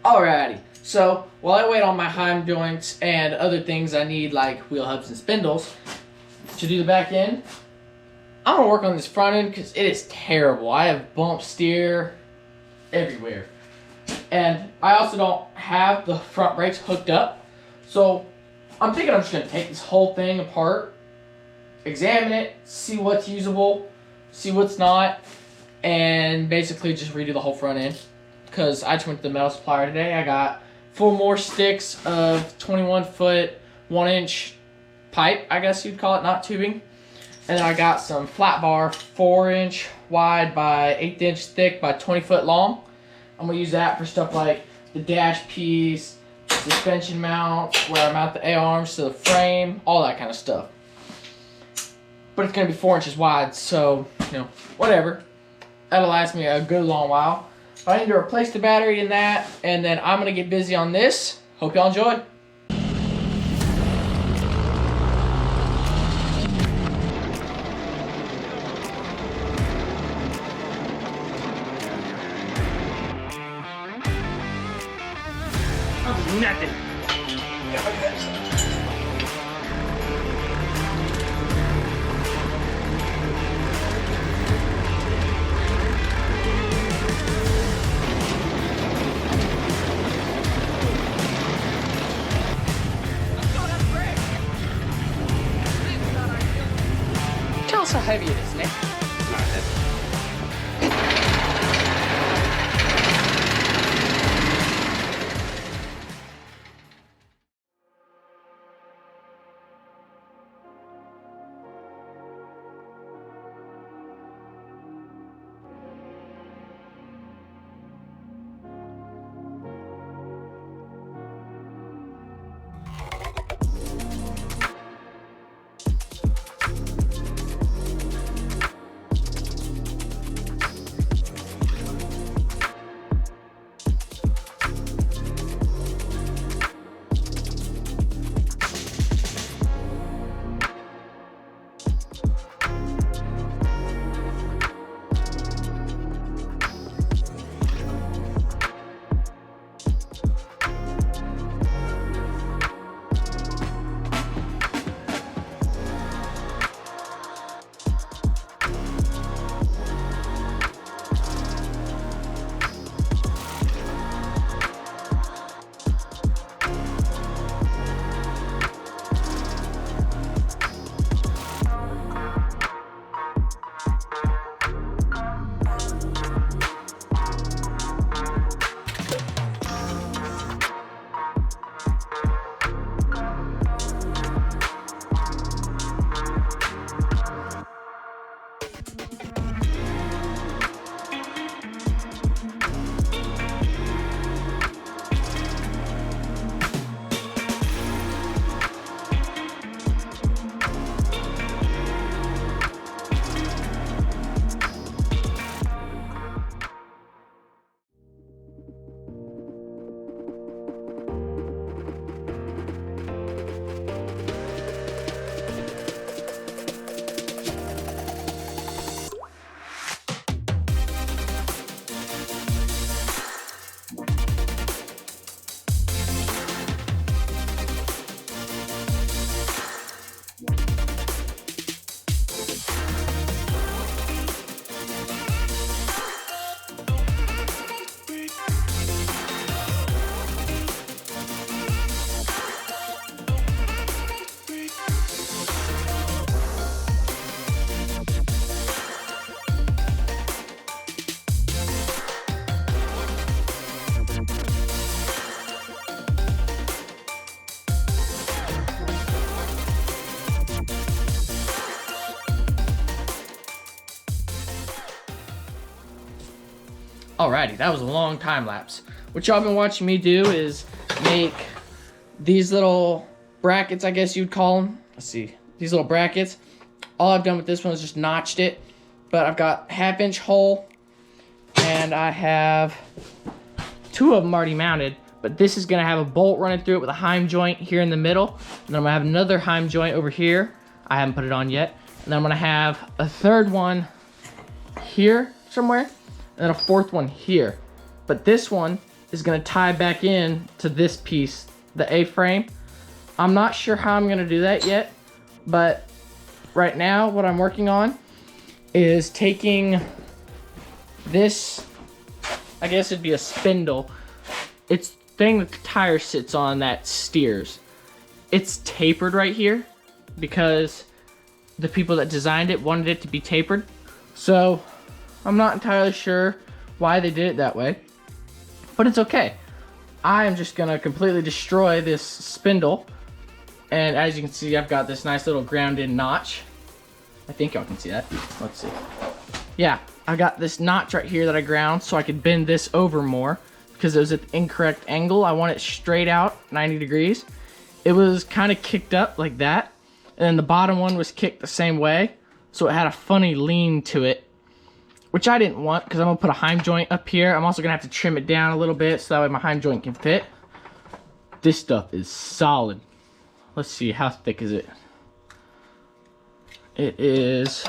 Alrighty, so while I wait on my Heim joints and other things I need like wheel hubs and spindles to do the back end, I'm gonna work on this front end because it is terrible. I have bump steer everywhere. And I also don't have the front brakes hooked up. So I'm thinking I'm just gonna take this whole thing apart, examine it, see what's usable, see what's not, and basically just redo the whole front end. Because I just went to the metal supplier today. I got 4 more sticks of 21-foot, 1-inch pipe, I guess you'd call it, not tubing. And then I got some flat bar, 4-inch wide by 1/8 inch thick by 20 foot long. I'm gonna use that for stuff like the dash piece, suspension mount, where I mount the A-arms to the frame, all that kind of stuff. But it's gonna be 4 inches wide, so, whatever. That'll last me a good long while. I need to replace the battery in that, and then I'm gonna get busy on this. Hope y'all enjoy. Nothing. Tell us how heavy it is, Nick. Not heavy. Alrighty, that was a long time lapse. What y'all been watching me do is make these little brackets, I guess you'd call them. Let's see, these little brackets. All I've done with this one is just notched it, but I've got 1/2 inch hole, and I have 2 of them already mounted, but this is gonna have a bolt running through it with a Heim joint here in the middle, and then I'm gonna have another Heim joint over here. I haven't put it on yet. And then I'm gonna have a 3rd one here somewhere, and then a 4th one here. But this one is gonna tie back in to this piece, the A-frame. I'm not sure how I'm gonna do that yet, but right now what I'm working on is taking this, I guess it'd be a spindle. It's the thing that the tire sits on that steers. It's tapered right here because the people that designed it wanted it to be tapered. So I'm not entirely sure why they did it that way, but it's okay. I am just gonna completely destroy this spindle. And as you can see, I've got this nice little ground-in notch. I think y'all can see that. Let's see. Yeah, I got this notch right here that I ground so I could bend this over more because it was at the incorrect angle. I want it straight out, 90 degrees. It was kind of kicked up like that. And then the bottom one was kicked the same way. So it had a funny lean to it, which I didn't want because I'm gonna put a heim joint up here. I'm also gonna have to trim it down a little bit so that way my heim joint can fit. This stuff is solid. Let's see, how thick is it? It is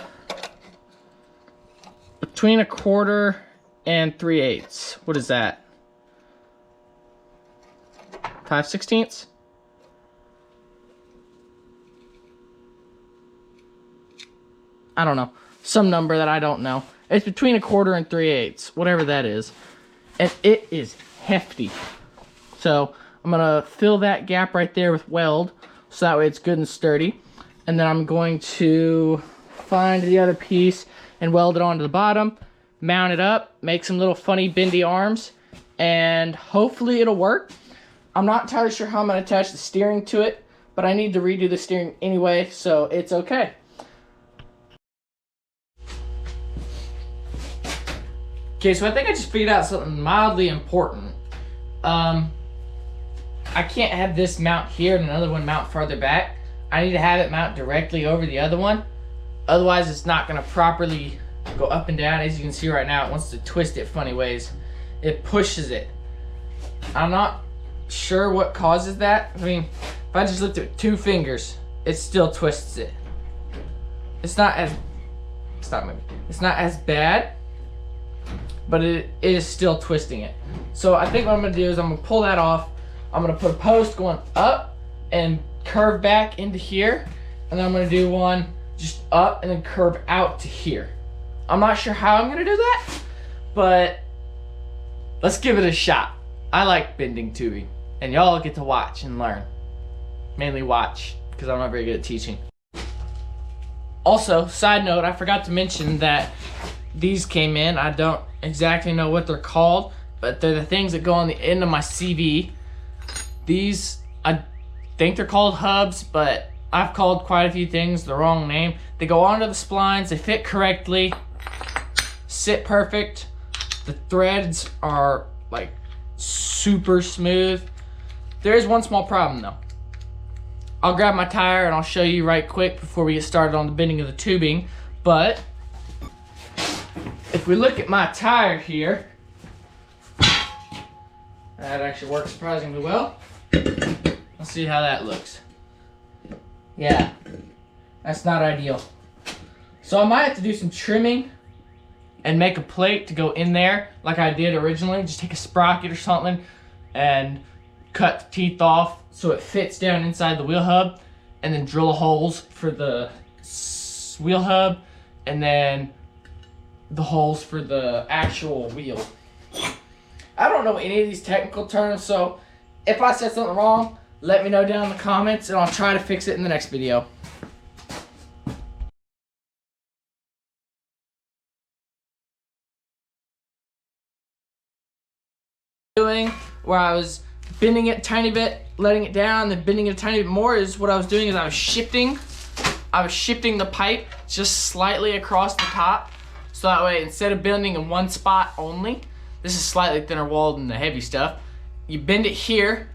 between 1/4 and 3/8. What is that? 5/16? I don't know. Some number that I don't know. It's between 1/4 and 3/8, whatever that is. And it is hefty. So I'm gonna fill that gap right there with weld, so that way it's good and sturdy. And then I'm going to find the other piece and weld it onto the bottom, mount it up, make some little funny bendy arms, and hopefully it'll work. I'm not entirely sure how I'm gonna attach the steering to it, but I need to redo the steering anyway, so it's okay. Okay, so I think I just figured out something mildly important. I can't have this mount here and another one mount farther back. I need to have it mount directly over the other one. Otherwise, it's not gonna properly go up and down. As you can see right now, it wants to twist it funny ways. It pushes it. I'm not sure what causes that. I mean, if I just lift it with 2 fingers, it still twists it. It's not as bad, but it is still twisting it. So I think what I'm gonna do is I'm gonna pull that off. I'm gonna put a post going up and curve back into here. And then I'm gonna do one just up and then curve out to here. I'm not sure how I'm gonna do that, but let's give it a shot. I like bending tubing, and y'all get to watch and learn. Mainly watch, because I'm not very good at teaching. Also, side note, I forgot to mention that these came in. I don't exactly know what they're called, but they're the things that go on the end of my CV. These, I think they're called hubs, but I've called quite a few things the wrong name. They go onto the splines, they fit correctly, sit perfect. The threads are like super smooth. There is one small problem though. I'll grab my tire and I'll show you right quick before we get started on the bending of the tubing. But if we look at my tire here, that actually works surprisingly well. Let's see how that looks. Yeah, that's not ideal. So I might have to do some trimming and make a plate to go in there like I did originally. Just take a sprocket or something and cut the teeth off so it fits down inside the wheel hub, and then drill holes for the wheel hub and then the holes for the actual wheel. I don't know any of these technical terms, so if I said something wrong, let me know down in the comments and I'll try to fix it in the next video. Where I was bending it a tiny bit, letting it down, then bending it a tiny bit more, is what I was doing is I was shifting the pipe just slightly across the top, so that way instead of bending in one spot only, this is slightly thinner walled than the heavy stuff, you bend it here,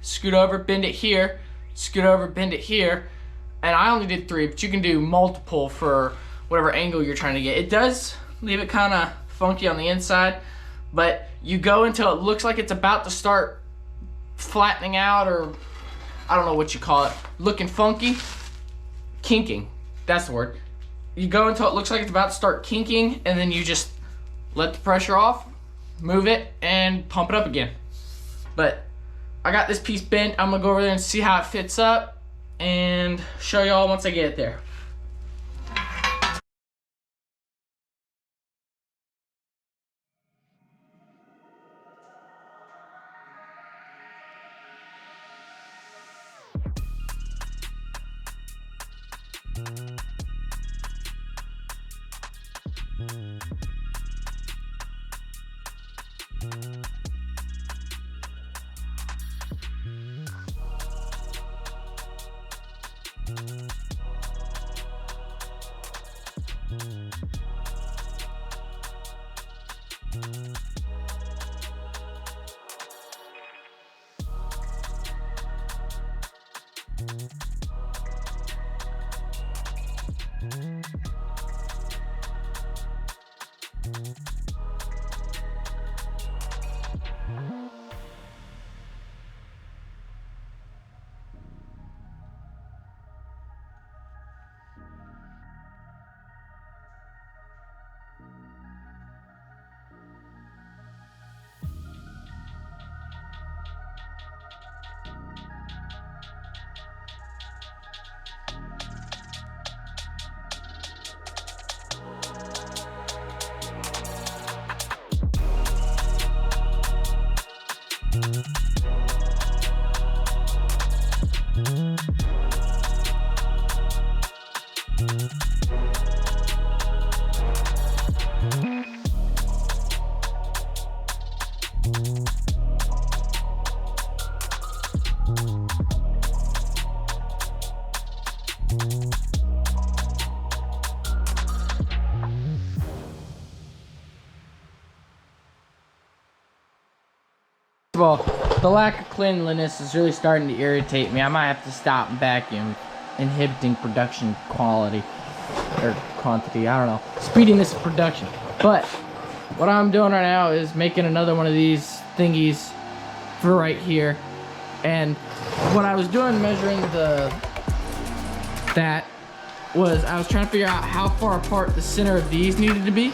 scoot over, bend it here, scoot over, bend it here, and I only did 3, but you can do multiple for whatever angle you're trying to get. It does leave it kind of funky on the inside, but you go until it looks like it's about to start flattening out, or I don't know what you call it, looking funky, kinking, that's the word. You go until it looks like it's about to start kinking, and then you just let the pressure off, move it, and pump it up again. But I got this piece bent. I'm gonna go over there and see how it fits up and show y'all once I get it there. Well, the lack of cleanliness is really starting to irritate me. I might have to stop and vacuum, inhibiting production quality or quantity. I don't know, speeding this production. But what I'm doing right now is making another one of these thingies for right here. And what I was doing measuring that was I was trying to figure out how far apart the center of these needed to be.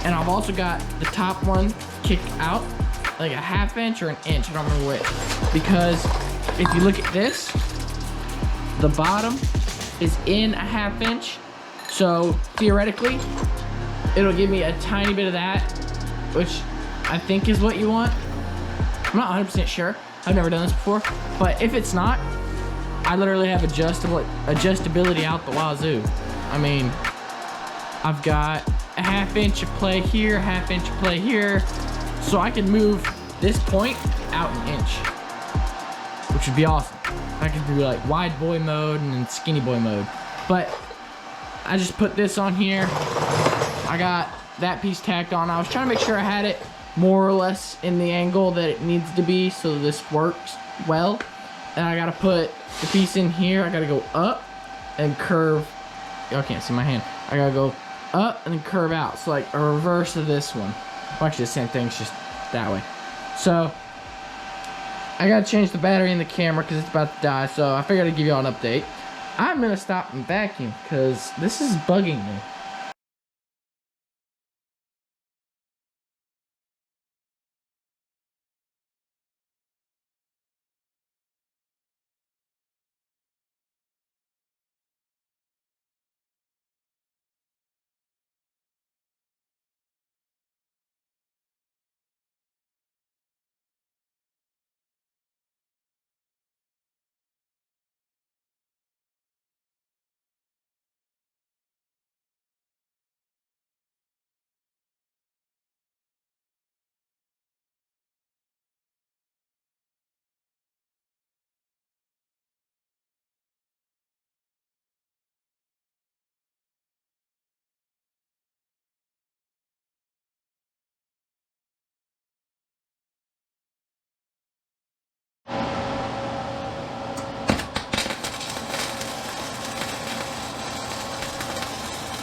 And I've also got the top one kicked out like a ½ inch or an inch, I don't remember which. Because if you look at this, the bottom is in a ½ inch. So theoretically, it'll give me a tiny bit of that, which I think is what you want. I'm not 100% sure. I've never done this before. But if it's not, I literally have adjustability out the wazoo. I mean, I've got a ½ inch of play here, ½ inch of play here. So I can move this point out an inch, which would be awesome. I could do like wide boy mode and then skinny boy mode. But I just put this on here. I got that piece tacked on. I was trying to make sure I had it more or less in the angle that it needs to be so this works well. And I gotta put the piece in here. I gotta go up and curve. Y'all can't see my hand. I gotta go up and then curve out. So like a reverse of this one. Well, actually the same thing, it's just that way. So I gotta change the battery in the camera because it's about to die. So I figured I'd give y'all an update. I'm gonna stop and vacuum because this is bugging me.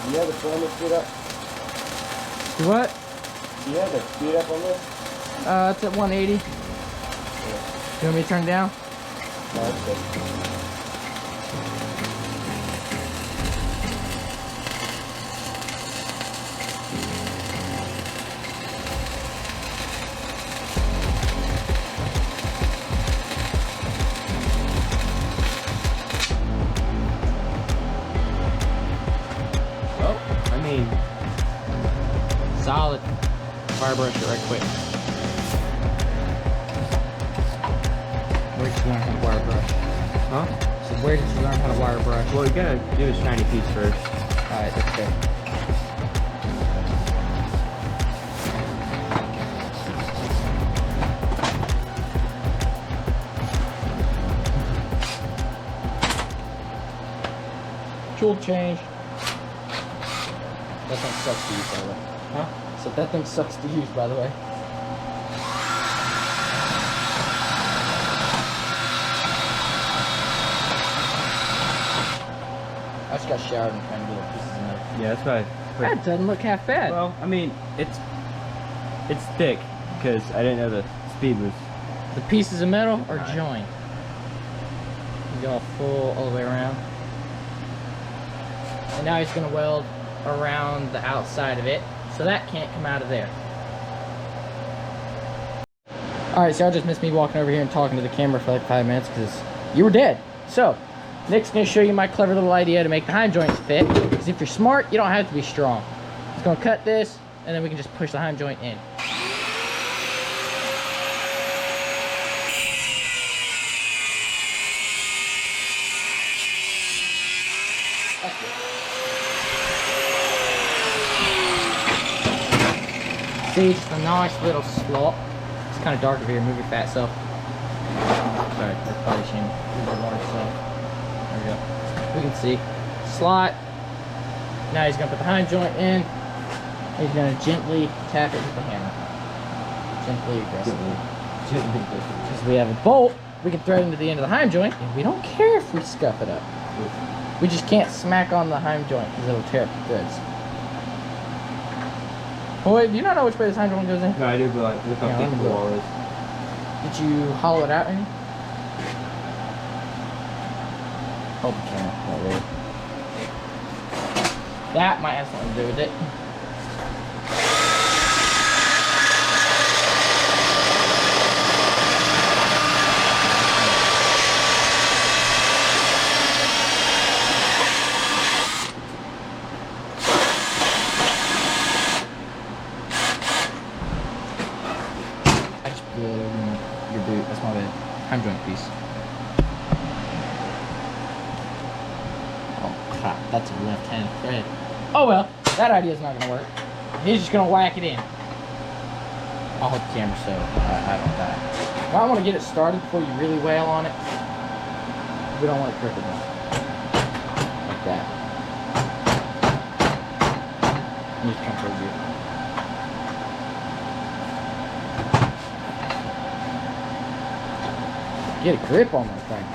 You have the timer speed up? What? Do you have the speed up on this? It's at 180. Yeah. You want me to turn it down? No, that's good. wire brush it right quick. Where did you learn how to wire brush? Huh? So where did you learn how to wire brush? Well, you gotta do a shiny piece first. Alright, that's fair. Tool change. That thing sucks to use, by the way. Huh? So that thing sucks to use, by the way. I just got showered and kind of little pieces of metal. Yeah, that's why. That doesn't look half bad. Well, I mean, it's thick because I didn't know the speed was. The pieces of metal are joined. You go full all the way around. And now he's going to weld around the outside of it, so that can't come out of there. Alright, so y'all just missed me walking over here and talking to the camera for like 5 minutes because you were dead. So, Nick's going to show you my clever little idea to make the hind joints fit. Because if you're smart, you don't have to be strong. He's going to cut this, and then we can just push the hind joint in. See, just a nice little slot. It's kind of dark over here. Move your fat self. Sorry, that's probably a shame. Move your large self. There we go. We can see. Slot. Now he's going to put the hind joint in. He's going to gently tap it with the hammer. Gently, aggressively. Because we have a bolt, we can thread into the end of the hind joint, and we don't care if we scuff it up. We just can't smack on the hind joint because it'll tear up the goods. Boy, do you not know which way this hind joint goes in? No, I do, but like, look how Yeah, thick let me the go. wall is. Did you hollow it out any? Hold the camera. Not really. That might have something to do with it. I just blew it over your boot. That's my bad. Hind joint piece. Oh crap, that's a left-hand thread. Oh well, that idea's not gonna work. He's just gonna whack it in. I'll hold the camera so I don't die. You might want to get it started before you really wail on it. We don't want it crooked enough. Like that. You just come towards you. Get a grip on that thing. I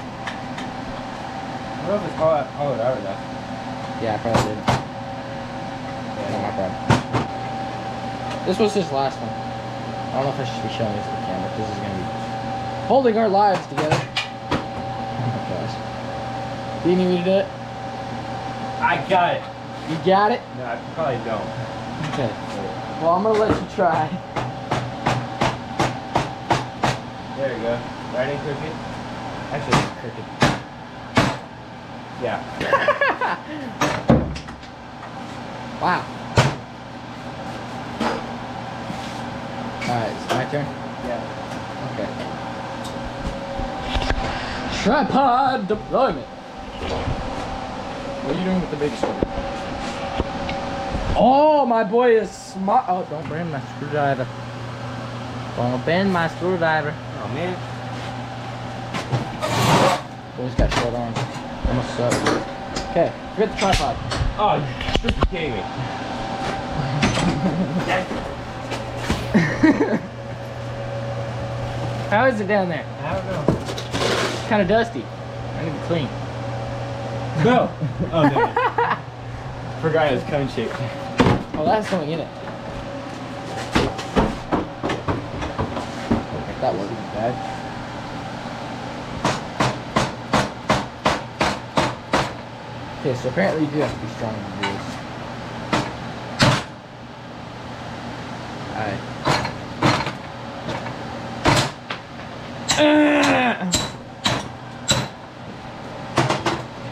don't know if it's hollowed out enough. Yeah, I probably did. Yeah, not my problem. This was his last one. I don't know if I should be showing this to the camera. This is going to be holding our lives together. Oh my gosh. Do you need me to do it? I got it. You got it? No, I probably don't. Okay. Well, I'm going to let you try. There you go. Right in crooked. Actually, it's crooked. Yeah. Wow. Alright, it's my turn? Yeah. Okay. Tripod deployment. What are you doing with the big screw? Oh, my boy is smart. Oh, don't bend my screwdriver. Don't bend my screwdriver. Oh man. Boy's got short arms. That must suck. Okay, forget the tripod. Oh, you're kidding me. How is it down there? I don't know. It's kind of dusty. I need to clean. No. Oh, no. Forgot it was cone shaped. Oh, that's something in it. Okay, that wasn't bad. Okay, so apparently you do have to be strong to do this. Alright.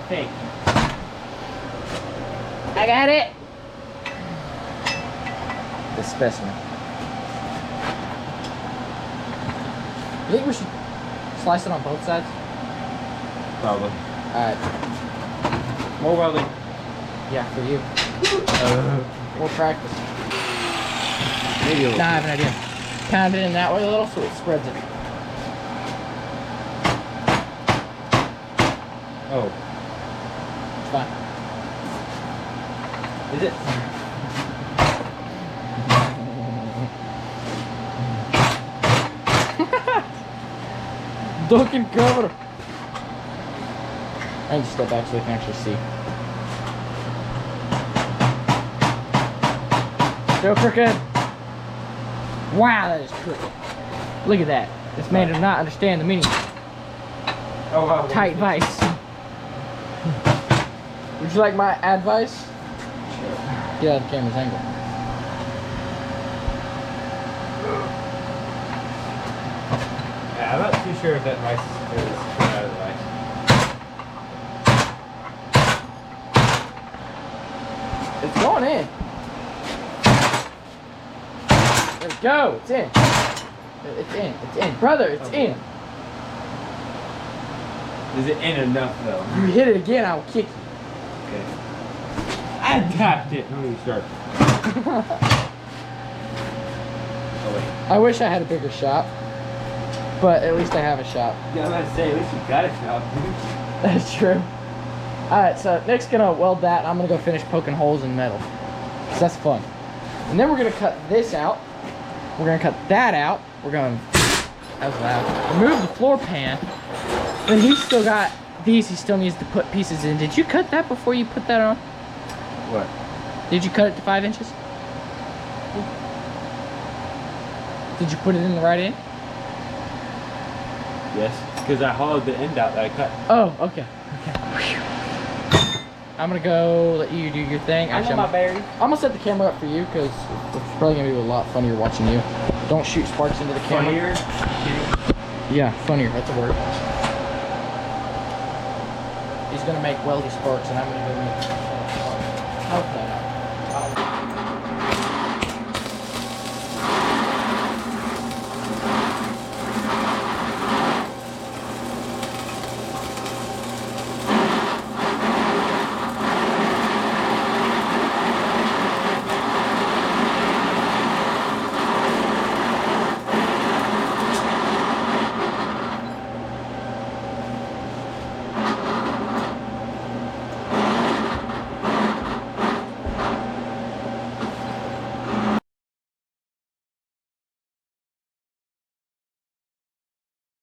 Fake. I got it! The specimen. You think we should slice it on both sides? Probably. Alright. More welding. Yeah, for you. More practice. Maybe a little. Nah, I have an idea. Pound it in that way a little so it spreads it. Oh. It's fine. Is it? Duck and cover. I need to step back so they can actually see. Still crooked. Wow, that is crooked. Look at that. This man does not understand the meaning. Oh wow. Tight vice. Would you like my advice? Get out of the camera's angle. Yeah, I'm not too sure if that vice is out of the vice. It's going in. There we go. It's in. It's in. It's in. Brother, it's in. Is it in enough though? You hit it again, I will kick you. Okay. I tapped it. Let me start. Oh wait. I wish I had a bigger shop, but at least I have a shop. Yeah, I'm about to say, at least you got a shop, dude. That's true. Alright, so Nick's gonna weld that, and I'm gonna go finish poking holes in metal. Cause that's fun. And then we're gonna cut this out. We're gonna cut that out. We're gonna, that was loud. Remove the floor pan. And he's still got these he still needs to put pieces in. Did you cut that before you put that on? What? Did you cut it to 5 inches? Did you put it in the right end? Yes, because I hollowed the end out that I cut. Oh, okay. Okay. I'm gonna go let you do your thing. Actually, berries. I'm gonna set the camera up for you because it's probably gonna be a lot funnier watching you. Don't shoot sparks into the camera. Funnier? Yeah, funnier. That's a word. He's gonna make weldy sparks, and I'm gonna go make. Okay.